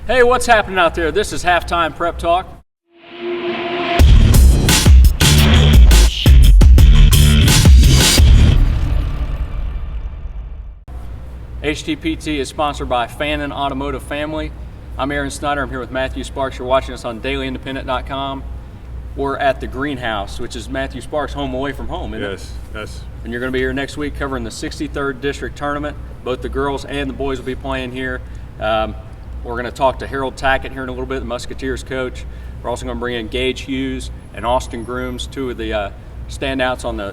Hey, what's happening out there? This is Halftime Prep Talk. HTPT is sponsored by Fannin Automotive Family. I'm Aaron Snyder. I'm here with Matthew Sparks. You're watching us on dailyindependent.com. We're at the Greenhouse, which is Matthew Sparks' home away from home, isn't it? Yes. And you're going to be here next week covering the 63rd District Tournament. Both the girls and the boys will be playing here. We're going to talk to Harold Tackett here in a little bit, the Musketeers coach. We're also going to bring in Gage, Hughes, and Austin Grooms, two of the standouts on the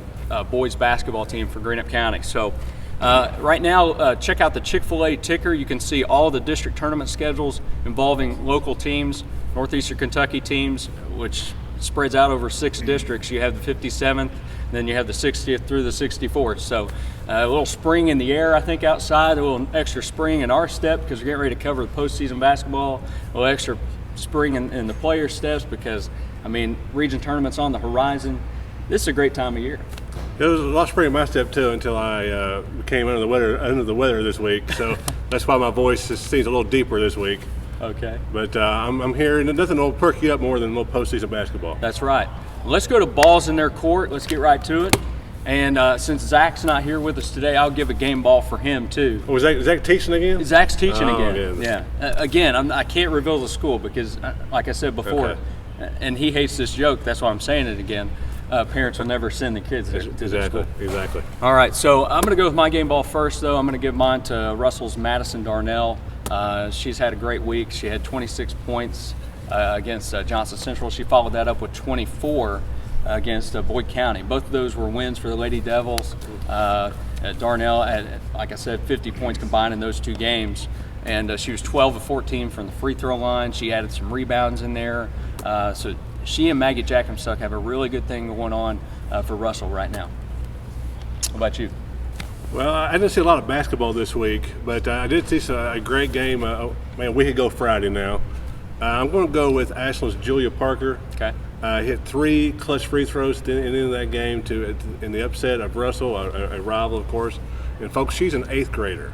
boys basketball team for Greenup County. So right now, check out the Chick-fil-A ticker. You can see all the district tournament schedules involving local teams, northeastern Kentucky teams, which spreads out over 6 districts. You have the 57th, then you have the 60th through the 64th. So a little spring in the air, I think, outside, a little extra spring in our step because we're getting ready to cover the postseason basketball, a little extra spring in the player steps because, I mean, region tournaments on the horizon. This is a great time of year. There was a lot of spring in my step too until I became under the weather this week. So that's why my voice seems a little deeper this week. Okay. But I'm here, and nothing will perk you up more than a little postseason basketball. That's right. Well, let's go to balls in their court. Let's get right to it. And since Zach's not here with us today, I'll give a game ball for him too. Oh, is Zach teaching again? Zach's teaching again. Goodness. Yeah. Again, I can't reveal the school because, like I said before, and he hates this joke. That's why I'm saying it again. Parents will never send the kids to the school. Exactly. All right, so I'm going to go with my game ball first, though. I'm going to give mine to Russell's Madison Darnell. She's had a great week. She had 26 points against Johnson Central. She followed that up with 24 against Boyd County. Both of those were wins for the Lady Devils. Darnell had, like I said, 50 points combined in those 2 games. And she was 12 of 14 from the free throw line. She added some rebounds in there. So she and Maggie Jackamstuck have a really good thing going on for Russell right now. How about you? Well, I didn't see a lot of basketball this week, but I did see a great game. A week ago Friday now. I'm going to go with Ashland's Julia Parker. Okay. Hit 3 clutch free throws at the end of that game in the upset of Russell, a rival, of course. And folks, she's an 8th grader.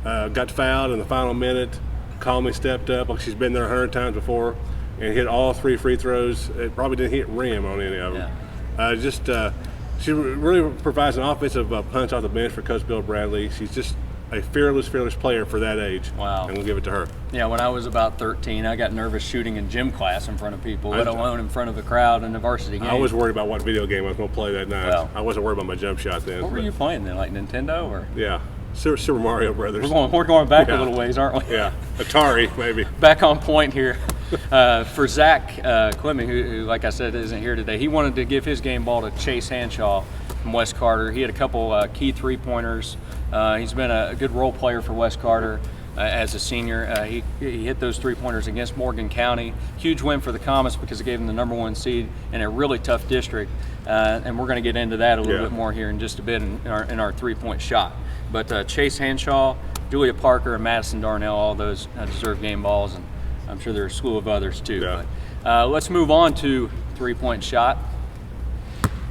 Got fouled in the final minute. Calmly stepped up like she's been there 100 times before, and hit all 3 free throws. It probably didn't hit rim on any of them. Yeah. She really provides an offensive punch off the bench for Coach Bill Bradley. She's just a fearless player for that age. Wow. And we'll give it to her. Yeah, when I was about 13, I got nervous shooting in gym class in front of people, let alone in front of a crowd in a varsity game. I was worried about what video game I was going to play that night. Well, I wasn't worried about my jump shot then. What were you playing then, like Nintendo? Or? Yeah, Super Mario Brothers. We're going back a little ways, aren't we? Yeah, Atari maybe. Back on point here. For Zack Klemme, who, like I said, isn't here today, he wanted to give his game ball to Chase Hanshaw from West Carter. He had a couple key 3-pointers. He's been a good role player for West Carter as a senior. He hit those 3-pointers against Morgan County. Huge win for the Comets because it gave him the #1 seed in a really tough district. And we're going to get into that a little bit more here in just a bit in our 3-point shot. But Chase Hanshaw, Julia Parker, and Madison Darnell, all those deserve game balls. And I'm sure there are a slew of others too. Yeah. But let's move on to 3-point shot.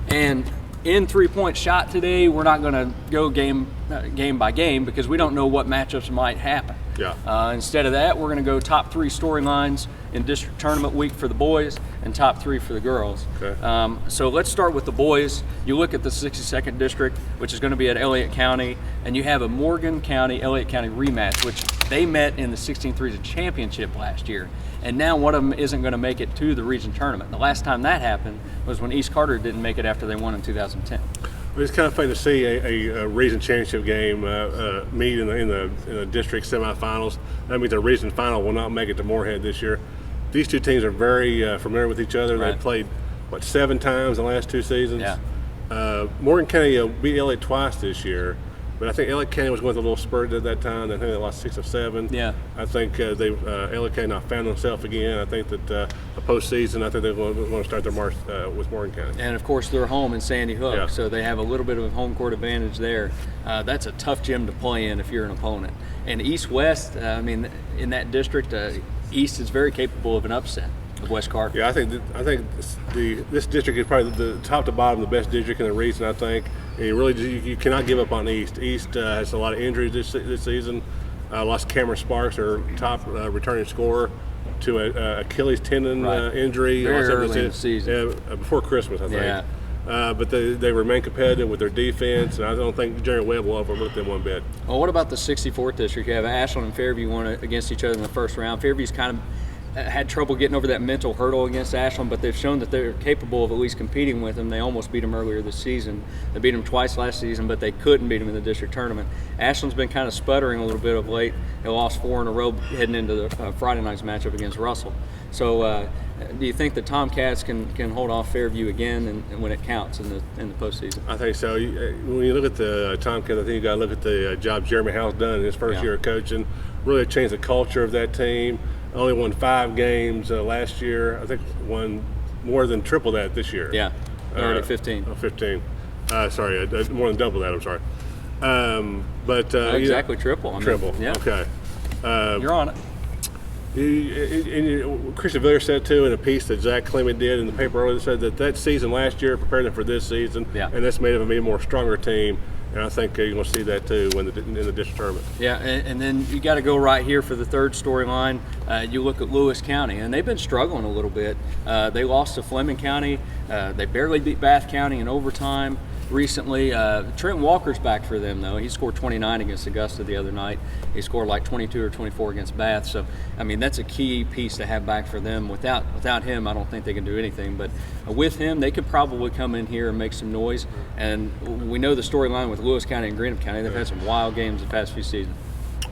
And in 3-point shot today, we're not going to go game by game because we don't know what matchups might happen. Yeah. Instead of that, we're going to go top 3 storylines in district tournament week for the boys and top 3 for the girls. Okay. So let's start with the boys. You look at the 62nd district, which is going to be at Elliott County, and you have a Morgan County, Elliott County rematch, which they met in the 16th region championship last year. And now one of them isn't going to make it to the region tournament. The last time that happened was when East Carter didn't make it after they won in 2010. It's kind of fun to see a region championship game meet in the district semifinals. That means the region final will not make it to Moorhead this year. These 2 teams are very familiar with each other. Right. They've played 7 times in the last 2 seasons. Yeah. Morgan County beat Elliott twice this year, but I think Elliott County was going with a little spurt at that time. I think they lost 6 of 7. Yeah. I think Elliott County now found themselves again. I think that the postseason, I think they're going to start their march with Morgan County. And of course, they're home in Sandy Hook, so they have a little bit of a home court advantage there. That's a tough gym to play in if you're an opponent. And East-West, I mean, in that district, East is very capable of an upset of West Carter. Yeah, I think this district is probably the top to bottom the best district in the region. I think and you cannot give up on East. East has a lot of injuries this season. lost Cameron Sparks, their top returning scorer, to a Achilles tendon injury. Very early in the season. Before Christmas, I think. Yeah. But they remain competitive with their defense, and I don't think Jerry Webb will overlook them one bit. Well, what about the 64th district? You have Ashland and Fairview won against each other in the first round. Fairview's kind of had trouble getting over that mental hurdle against Ashland, but they've shown that they're capable of at least competing with them. They almost beat them earlier this season. They beat them twice last season, but they couldn't beat them in the district tournament. Ashland's been kind of sputtering a little bit of late. They lost 4 in a row heading into the Friday night's matchup against Russell. So do you think the Tomcats can hold off Fairview again and when it counts in the postseason? I think so. When you look at the Tomcats, I think you got to look at the job Jeremy Howe's done in his first year of coaching. Really changed the culture of that team. Only won 5 games last year. I think won more than triple that this year. Yeah, already 15. 15. Sorry, more than double that. I'm sorry. Exactly triple. Triple. Yeah. Okay. You're on it. Christian Villiers said too in a piece that Zack Klemme did in the paper earlier, said that season last year prepared them for this season, and that's made them a more stronger team. And I think you're going to see that too in the district tournament. Yeah, and then you got to go right here for the third storyline. You look at Lewis County, and they've been struggling a little bit. They lost to Fleming County. They barely beat Bath County in overtime recently. Trent Walker's back for them, though. He scored 29 against Augusta the other night. He scored like 22 or 24 against Bath. So, I mean, that's a key piece to have back for them. Without him, I don't think they can do anything. But with him, they could probably come in here and make some noise. And we know the storyline with Lewis County and Greenup County. They've had some wild games the past few seasons.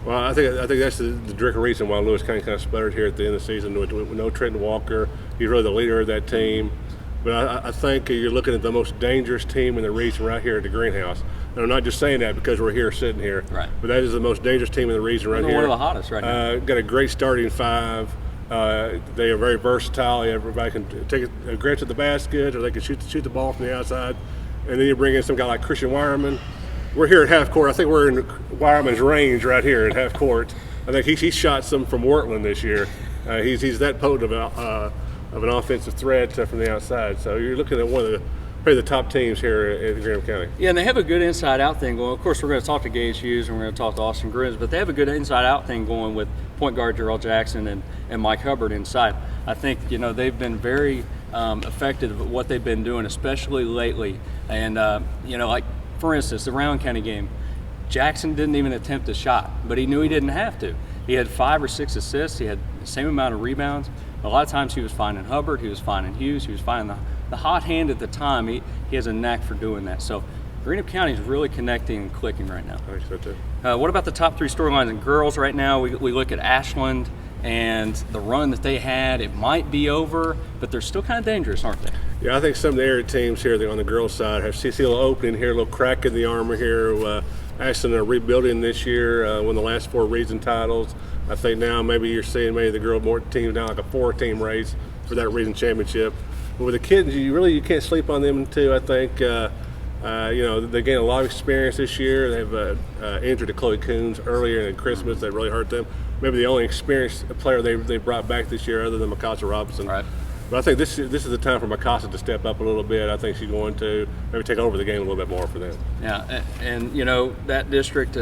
Well, I think that's the direct reason why Lewis County kind of sputtered here at the end of the season with no Trenton Walker. He's really the leader of that team. But I think you're looking at the most dangerous team in the region right here at the greenhouse. And I'm not just saying that because we're here sitting here. Right. But that is the most dangerous team in the region right here. One of the hottest right now. Got a great starting 5. They are very versatile. Everybody can take a grab to the basket, or they can shoot the ball from the outside. And then you bring in some guy like Christian Wireman. We're here at half court. I think we're in Wireman's range right here at half court. I think he shot some from Wortland this year. He's that potent of an offensive threat from the outside. So you're looking at one of probably the top teams here at Greenup County. Yeah, and they have a good inside-out thing going. Of course, we're going to talk to Gage Hughes and we're going to talk to Austin Griggs, but they have a good inside-out thing going with point guard Jarrell Jackson and Mike Hubbard inside. I think, they've been very effective at what they've been doing, especially lately. And, like, for instance, the Rowan County game, Jackson didn't even attempt a shot, but he knew he didn't have to. He had 5 or 6 assists. He had the same amount of rebounds. A lot of times he was finding Hubbard, he was finding Hughes, he was finding the hot hand at the time. He has a knack for doing that. So Greenup County is really connecting and clicking right now. I think so too. What about the top 3 storylines in girls right now? We look at Ashland and the run that they had. It might be over, but they're still kind of dangerous, aren't they? Yeah, I think some of the area teams here on the girls' side have see a little opening here, a little crack in the armor here. Ashland are rebuilding this year, won the last 4 region titles. I think now maybe you're seeing maybe the girl more teams now like a 4-team race for that region championship. But with the kids, you can't sleep on them too. I think they gained a lot of experience this year. They've injured to Chloe Coons earlier in Christmas that really hurt them. Maybe the only experienced player they brought back this year other than Mikasa Robinson. Right. But I think this is the time for Mikasa to step up a little bit. I think she's going to maybe take over the game a little bit more for them. Yeah, and that district,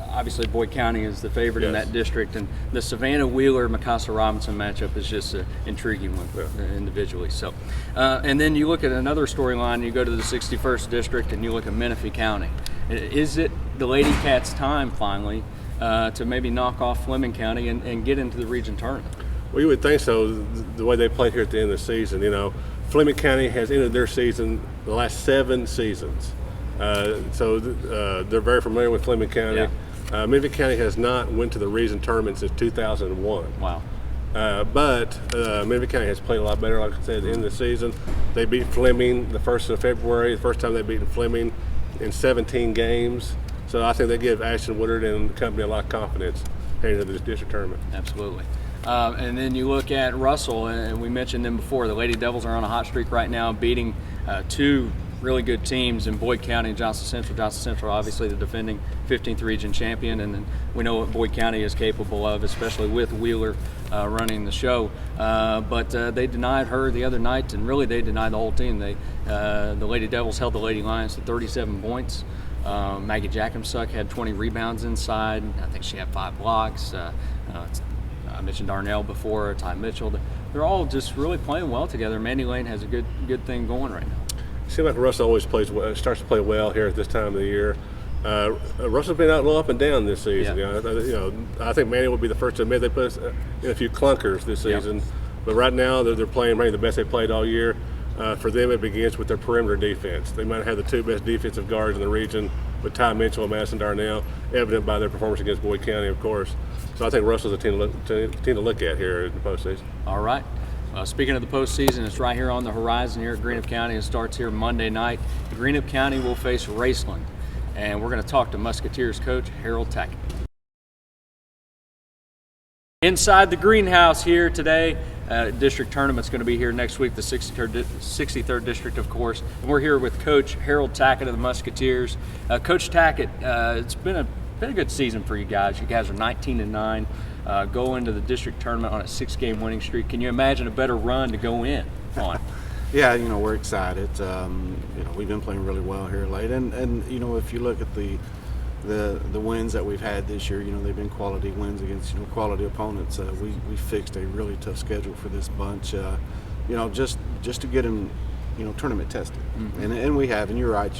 obviously Boyd County is the favorite in that district, and the Savannah Wheeler-Mikasa Robinson matchup is just an intriguing one individually. So, and then you look at another storyline, you go to the 61st district and you look at Menifee County. Is it the Lady Cats' time finally to maybe knock off Fleming County and get into the region tournament? Well, you would think so, the way they played here at the end of the season. Fleming County has ended their season the last 7 seasons. So they're very familiar with Fleming County. Yeah. Menifee County has not went to the region tournament since 2001. Wow. But Menifee County has played a lot better, like I said, at the end of the season. They beat Fleming the 1st of February, the first time they've beaten Fleming in 17 games. So I think they give Ashton Woodard and the company a lot of confidence heading into this district tournament. Absolutely. And then you look at Russell, and we mentioned them before. The Lady Devils are on a hot streak right now, beating 2 really good teams in Boyd County and Johnson Central. Johnson Central, obviously the defending 15th region champion, and then we know what Boyd County is capable of, especially with Wheeler running the show. But they denied her the other night, and really they denied the whole team. The Lady Devils held the Lady Lions to 37 points. Maggie Jackamsuck had 20 rebounds inside. I think she had 5 blocks. I mentioned Darnell before, Ty Mitchell. They're all just really playing well together. Mandy Lane has a good thing going right now. Seems like Russell always plays well, starts to play well here at this time of the year. Russell's been out a little up and down this season. Yeah. I think Manny would be the first to admit they put us in a few clunkers this season. Yep. But right now they're playing maybe the best they played all year. For them, it begins with their perimeter defense. They might have the 2 best defensive guards in the region with Ty Mitchell and Madison Darnell, evident by their performance against Boyd County, of course. So I think Russell's a team to look at here in the postseason. All right. Speaking of the postseason, it's right here on the horizon here at Greenup County. It starts here Monday night. Greenup County will face Raceland, and we're going to talk to Musketeers coach Harold Tackett. Inside the greenhouse here today, district tournament's going to be here next week, the 63rd district, of course. And we're here with Coach Harold Tackett of the Musketeers. Coach Tackett, it's been a good season for you guys. You guys are 19-9, go into the district tournament on a 6-game winning streak. Can you imagine a better run to go in on? Yeah, we're excited. We've been playing really well here late, and if you look at the wins that we've had this year, they've been quality wins against quality opponents. We fixed a really tough schedule for this bunch, just to get them tournament tested, and we have. And you're right.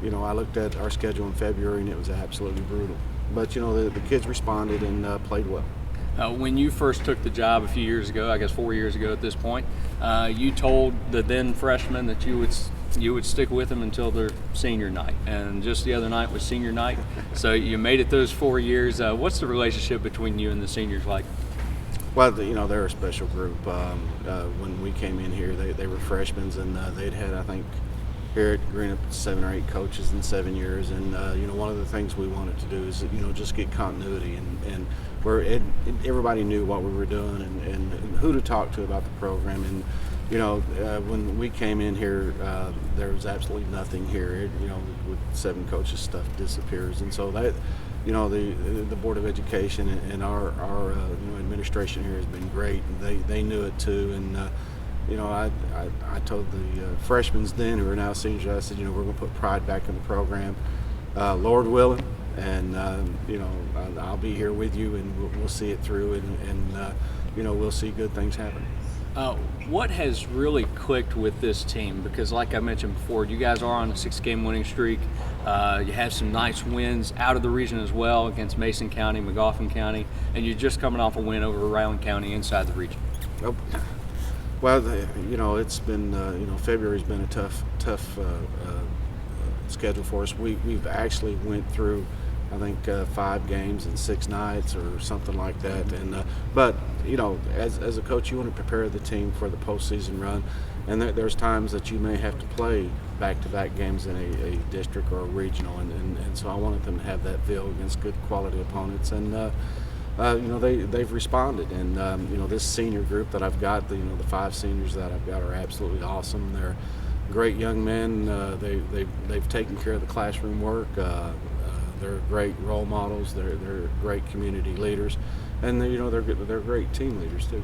I looked at our schedule in February and it was absolutely brutal. But the kids responded and played well. When you first took the job a few years ago, I guess 4 years ago at this point, you told the then freshmen that you would stick with them until their senior night. And just the other night was senior night. So you made it those 4 years. What's the relationship between you and the seniors like? Well, they're a special group. When we came in here, they were freshmen, and they'd had, I think, here at Greenup 7 or 8 coaches in 7 years. And one of the things we wanted to do is just get continuity, and where everybody knew what we were doing and who to talk to about the program. And when we came in here, there was absolutely nothing here. With 7 coaches, stuff disappears, and so that the Board of Education and our administration here has been great. They knew it too, and I told the freshmen then, who are now seniors, I said, we're going to put pride back in the program, Lord willing, and I'll be here with you, and we'll see it through, and we'll see good things happen. What has really clicked with this team? Because like I mentioned before, you guys are on a 6-game winning streak. You have some nice wins out of the region as well against Mason County, McGoffin County, and you're just coming off a win over Ryland County inside the region. Nope. Well, it's been, February's been a tough schedule for us. We've actually went through, I think, 5 games in 6 nights or something like that. And but as a coach, you want to prepare the team for the postseason run, and there's times that you may have to play back-to-back games in a district or a regional, and so I wanted them to have that feel against good quality opponents, and they've responded. And this senior group that I've got, the 5 seniors that I've got are absolutely awesome. They're great young men. They've taken care of the classroom work. They're great role models. They're great community leaders, and they're great team leaders too.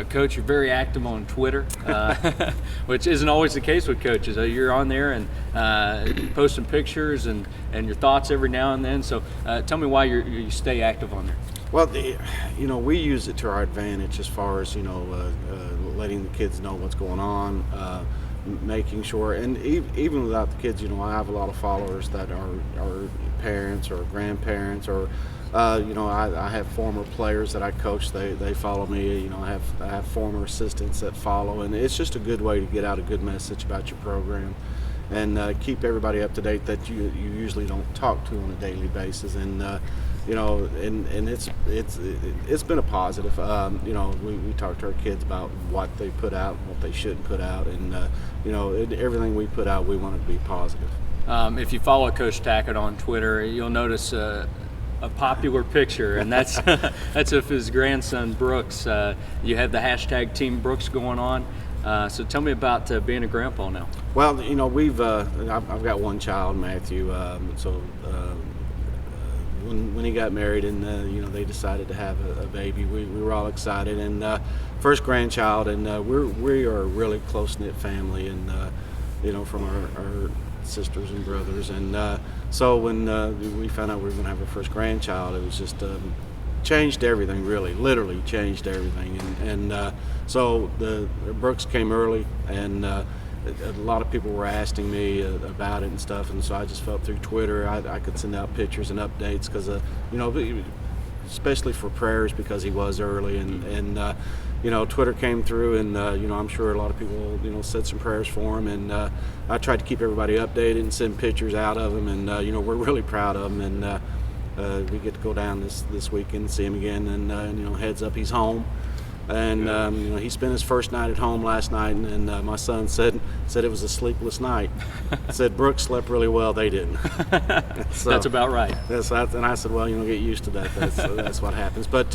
Coach, you're very active on Twitter, which isn't always the case with coaches. You're on there and posting pictures and your thoughts every now and then. So tell me why you stay active on there. Well, we use it to our advantage as far as letting the kids know what's going on, making sure, and even without the kids, I have a lot of followers that are parents or grandparents, or I have former players that I coach. They follow me. I have former assistants that follow, and it's just a good way to get out a good message about your program, and keep everybody up to date that you usually don't talk to on a daily basis. And and it's been a positive. We talk to our kids about what they put out and what they shouldn't put out, and everything we put out, we want it to be positive. If you follow Coach Tackett on Twitter, you'll notice a popular picture, and that's that's of his grandson Brooks. You have the hashtag Team Brooks going on. So tell me about being a grandpa now. Well, I've got one child, Matthew. When he got married and they decided to have a baby, we were all excited, and first grandchild, and we are a really close-knit family, and from sisters and brothers, and so when we found out we were going to have our first grandchild, it was just changed everything, really, literally changed everything. And so the Brooks came early, and a lot of people were asking me about it and stuff, and so I just felt through Twitter I could send out pictures and updates because especially for prayers, because he was early, and Twitter came through, and I'm sure a lot of people said some prayers for him, and I tried to keep everybody updated and send pictures out of him, and we're really proud of him, and we get to go down this weekend and see him again, and heads up, he's home. And he spent his first night at home last night, and my son said it was a sleepless night. Said Brooks slept really well, they didn't. So, that's about right. And I said, well, get used to that. That's what happens. But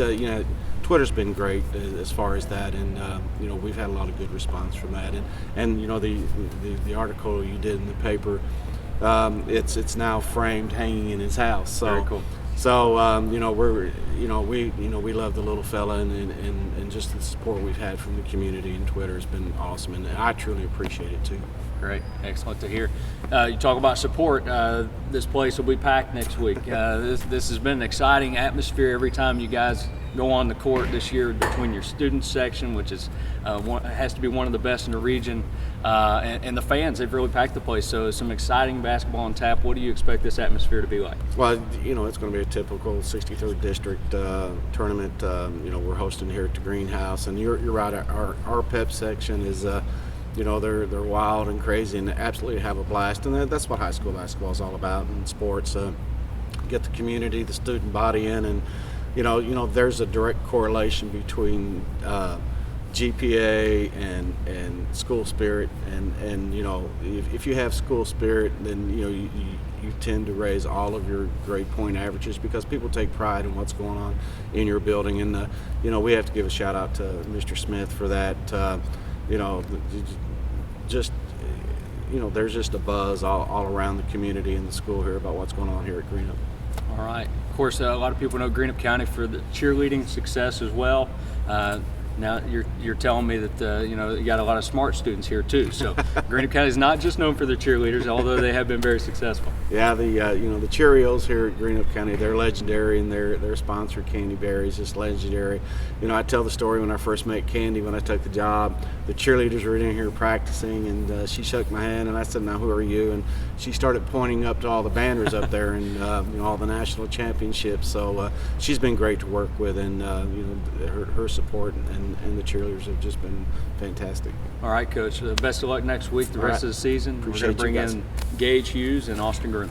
Twitter's been great as far as that, and we've had a lot of good response from that. And the article you did in the paper, it's now framed, hanging in his house. So, very cool. So we love the little fella, and just the support we've had from the community and Twitter has been awesome, and I truly appreciate it too. Great, excellent to hear. You talk about support. This place will be packed next week. This has been an exciting atmosphere every time you guys go on the court this year, between your student section, which is has to be one of the best in the region, and the fans. They've really packed the place. So some exciting basketball on tap. What do you expect this atmosphere to be like? Well, it's going to be a typical 63rd district tournament. We're hosting here at the greenhouse, and you're right. Our pep section is. They're wild and crazy and absolutely have a blast, and that's what high school basketball is all about, and sports. Get the community, the student body in, and there's a direct correlation between GPA and school spirit, and if you have school spirit, then you tend to raise all of your grade point averages, because people take pride in what's going on in your building, and we have to give a shout out to Mr. Smith for that. There's just a buzz all around the community and the school here about what's going on here at Greenup. All right. Of course, a lot of people know Greenup County for the cheerleading success as well. Now you're telling me that you got a lot of smart students here too. So Greenup County is not just known for their cheerleaders, although they have been very successful. Yeah, the Cheerios here at Greenup County, they're legendary, and their sponsor Candy Berry's just legendary. I tell the story when I first met Candy when I took the job. The cheerleaders were in here practicing, and she shook my hand, and I said, "Now who are you?" And she started pointing up to all the banners up there, and all the national championships. So she's been great to work with, and her support and the cheerleaders have just been fantastic. All right, Coach. Best of luck next week, the rest of the season. Appreciate We're going to bring you guys. in Gage, Hughes, and Austin Groom.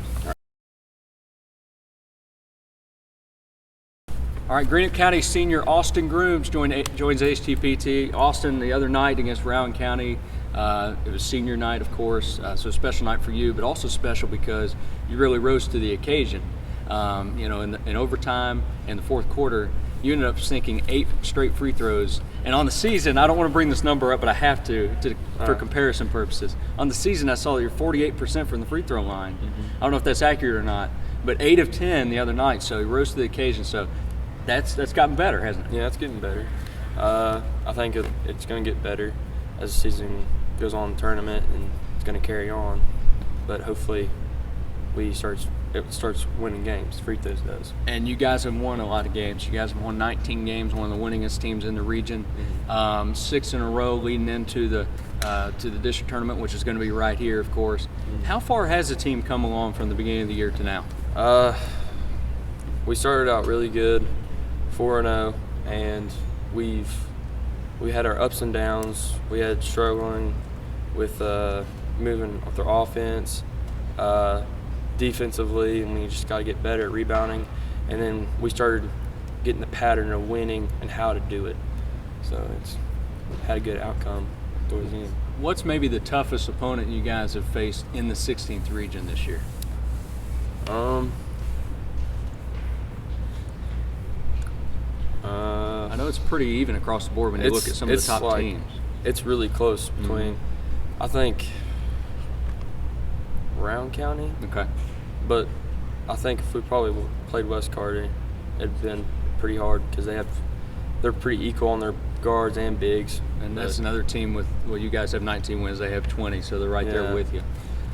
All right, Greenup County senior Austin Grooms joins HTPT. Austin, the other night against Rowan County, it was senior night, of course, so a special night for you, but also special because you really rose to the occasion. In overtime and the fourth quarter, you ended up sinking 8 straight free throws. And on the season, I don't want to bring this number up, but I have to for comparison purposes. On the season, I saw that you're 48% from the free throw line. Mm-hmm. I don't know if that's accurate or not, but 8 of 10 the other night, so you rose to the occasion. So that's gotten better, hasn't it? Yeah, it's getting better. I think it's going to get better as the season goes on in the tournament, and it's going to carry on. But hopefully it starts winning games. Free throws does. And you guys have won a lot of games. You guys have won 19 games, one of the winningest teams in the region. Mm-hmm. 6 in a row leading into the district tournament, which is going to be right here, of course. Mm-hmm. How far has the team come along from the beginning of the year to now? We started out really good, 4-0, and we had our ups and downs. We had struggling with moving with our offense, defensively, and we just got to get better at rebounding. And then we started getting the pattern of winning and how to do it. So it's had a good outcome towards the end. What's maybe the toughest opponent you guys have faced in the 16th region this year? I know it's pretty even across the board when you look at some of the top teams. It's really close between, I think, Rowan County. Okay. But I think if we probably played West Carter, it'd been pretty hard because they're pretty equal on their guards and bigs. And that's another team with, well, you guys have 19 wins, they have 20, so they're right there with you.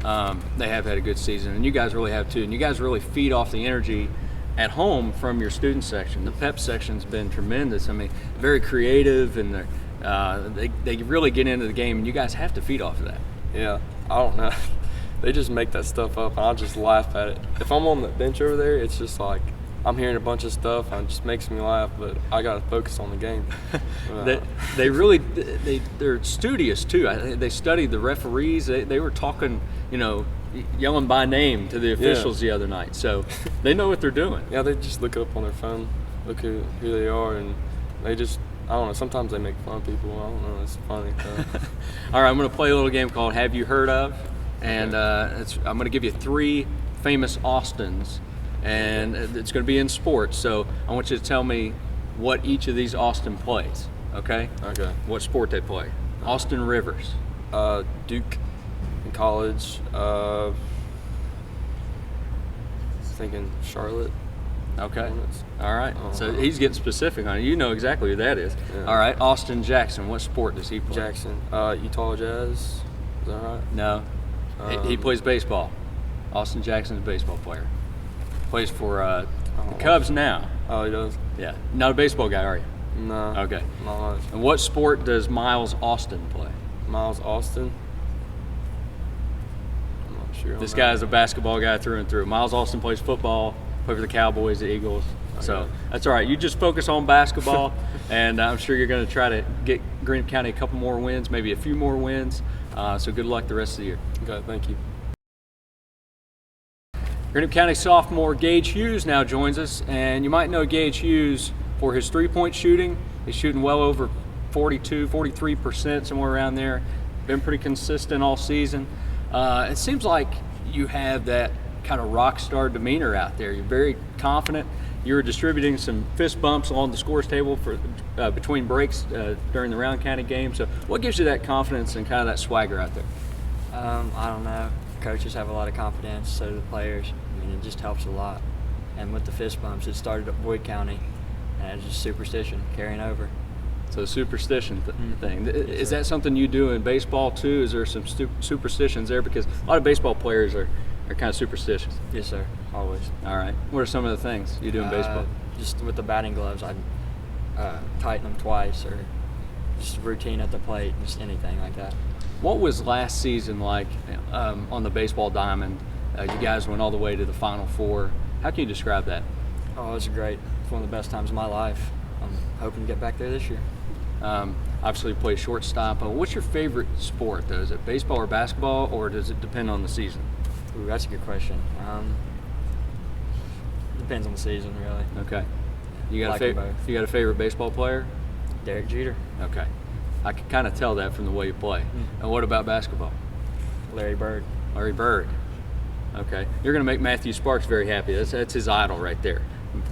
they have had a good season, and you guys really have too. And you guys really feed off the energy at home from your student section. The pep section's been tremendous. I mean, very creative, and they really get into the game, and you guys have to feed off of that. Yeah, I don't know. They just make that stuff up, and I just laugh at it. If I'm on the bench over there, it's just like I'm hearing a bunch of stuff, and it just makes me laugh. But I got to focus on the game. They're studious too. They studied the referees. They were talking, yelling by name to the officials the other night. So they know what they're doing. Yeah, they just look up on their phone, look who they are, and they just, I don't know, sometimes they make fun of people. I don't know, it's funny. All right, I'm going to play a little game called Have You Heard Of? And I'm going to give you 3 famous Austins, and it's going to be in sports. So I want you to tell me what each of these Austin plays, okay? Okay. What sport they play. Austin Rivers. Duke in college. Thinking Charlotte. Okay. All right. So he's getting specific on it. You know exactly who that is. Yeah. All right. Austin Jackson. What sport does he play? Jackson. Utah Jazz. Is that right? No. He plays baseball. Austin Jackson's a baseball player. Plays for the Cubs now. Oh, he does? Yeah. Not a baseball guy, are you? No. Okay. Not much. And what sport does Miles Austin play? Miles Austin? I'm not sure. This guy's a basketball guy through and through. Miles Austin plays football, played for the Cowboys, the Eagles. So that's all right. You just focus on basketball, and I'm sure you're going to try to get Greenup County a couple more wins, maybe a few more wins. So good luck the rest of the year. Okay, thank you. Greenup County sophomore Gage Hughes now joins us, and you might know Gage Hughes for his three-point shooting. He's shooting well over 42, 43%, somewhere around there. Been pretty consistent all season. It seems like you have that kind of rock star demeanor out there. You're very confident. You were distributing some fist bumps along the scores table for between breaks during the Round County game. So what gives you that confidence and kind of that swagger out there? I don't know. Coaches have a lot of confidence, so do the players. I mean, it just helps a lot. And with the fist bumps, it started at Boyd County, and it's just superstition carrying over. So superstition thing. Is that something you do in baseball too? Is there some superstitions there? Because a lot of baseball players are kind of superstitious. Yes, sir. Always. All right. What are some of the things you do in baseball? Just with the batting gloves, I'd tighten them twice, or just routine at the plate, just anything like that. What was last season like on the baseball diamond? You guys went all the way to the Final Four. How can you describe that? Oh, it was great. It's one of the best times of my life. I'm hoping to get back there this year. Obviously, you play shortstop. What's your favorite sport, though? Is it baseball or basketball, or does it depend on the season? Ooh, that's a good question. Depends on the season, really. Okay. You got Like them both. You got a favorite baseball player? Derek Jeter, Okay. I can kind of tell that from the way you play. And what about basketball? Larry Bird. Larry Bird. Okay. You're going to make Matthew Sparks very happy. That's his idol right there,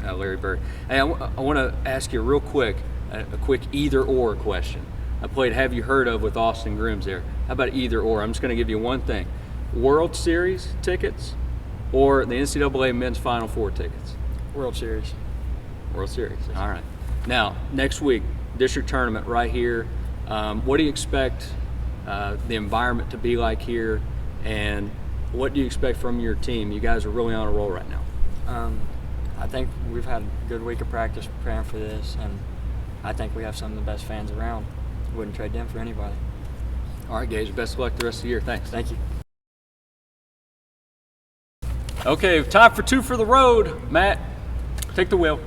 Larry Bird. Hey, I want to ask you real quick, a quick either-or question. I played Have You Heard Of with Austin Grooms there. How about either-or? I'm just going to give you one thing. World Series tickets or the NCAA Men's Final Four tickets? World Series. World Series. All right. Now, next week, district tournament right here. What do you expect the environment to be like here, and what do you expect from your team? You guys are really on a roll right now. I think we've had a good week of practice preparing for this, and I think we have some of the best fans around. Wouldn't trade them for anybody. All right, Gage, best of luck the rest of the year. Thanks. Thank you. Okay, time for two for the road. Matt, take the wheel.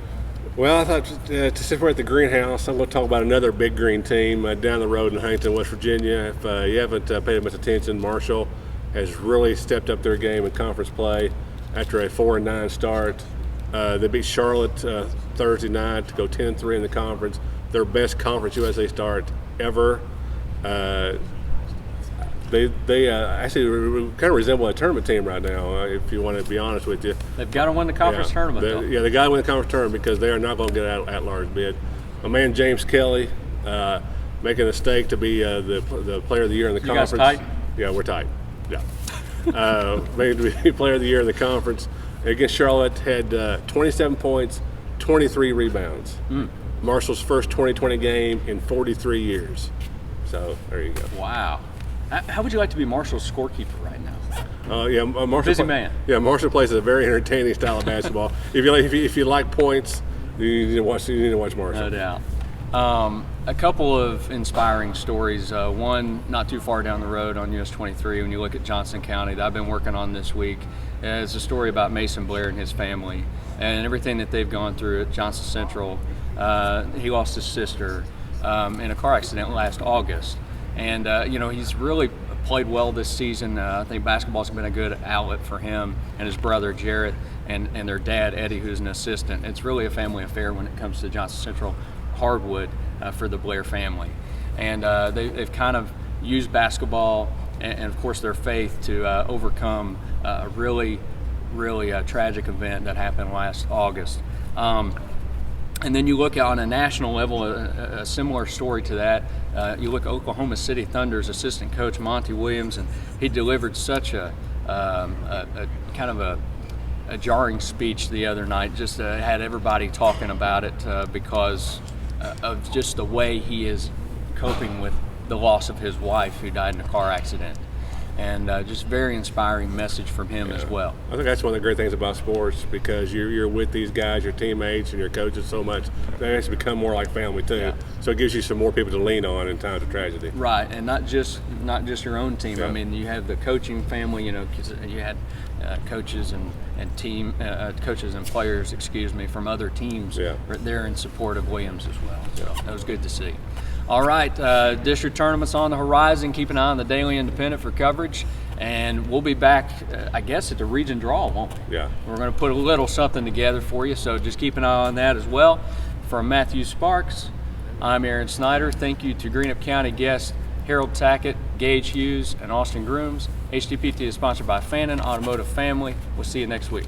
Well, I thought since we're at the greenhouse, I'm going to talk about another big green team down the road in Huntington, West Virginia. If you haven't paid much attention, Marshall has really stepped up their game in conference play after a 4-9 start. They beat Charlotte Thursday night to go 10-3 in the conference. Their best Conference USA start ever. They actually kind of resemble a tournament team right now, if you want to be honest with you. They've got to win the conference tournament, though. Yeah, they got to win the conference tournament because they are not going to get out at large bid. My man James Kelly making a stake to be the player of the year in the conference. You guys tight? Yeah, we're tight. Yeah. Made to be player of the year in the conference. Against Charlotte, had 27 points, 23 rebounds. Marshall's first 2020 game in 43 years. So there you go. Wow. How would you like to be Marshall's scorekeeper right now? Yeah, Marshall. Busy man. Yeah, Marshall plays a very entertaining style of basketball. If you like points, you need to watch Marshall. No doubt. A couple of inspiring stories. One not too far down the road on US 23 when you look at Johnson County that I've been working on this week is a story about Mason Blair and his family and everything that they've gone through at Johnson Central. He lost his sister in a car accident last August. And, he's really played well this season. I think basketball's been a good outlet for him and his brother Jarrett and their dad Eddie, who's an assistant. It's really a family affair when it comes to Johnson Central hardwood for the Blair family. And they've kind of used basketball and of course their faith to overcome a really tragic event that happened last August. And then you look on a national level, a similar story to that. You look at Oklahoma City Thunder's assistant coach Monty Williams, and he delivered such a kind of a jarring speech the other night. Just had everybody talking about it because of just the way he is coping with the loss of his wife, who died in a car accident. And just very inspiring message from him as well. I think that's one of the great things about sports, because you're with these guys, your teammates and your coaches so much. They actually become more like family too. Yeah. So it gives you some more people to lean on in times of tragedy. Right, and not just your own team. Yeah. I mean, you have the coaching family. 'Cause you had coaches and team coaches and players, from other teams. Yeah. Right there in support of Williams as well. So that was good to see. All right, district tournaments on the horizon. Keep an eye on the Daily Independent for coverage, and we'll be back, I guess, at the region draw, won't we? Yeah. We're going to put a little something together for you, so just keep an eye on that as well. From Matthew Sparks, I'm Aaron Snyder. Thank you to Greenup County guests Harold Tackett, Gage Hughes, and Austin Grooms. HTPT is sponsored by Fannin Automotive Family. We'll see you next week.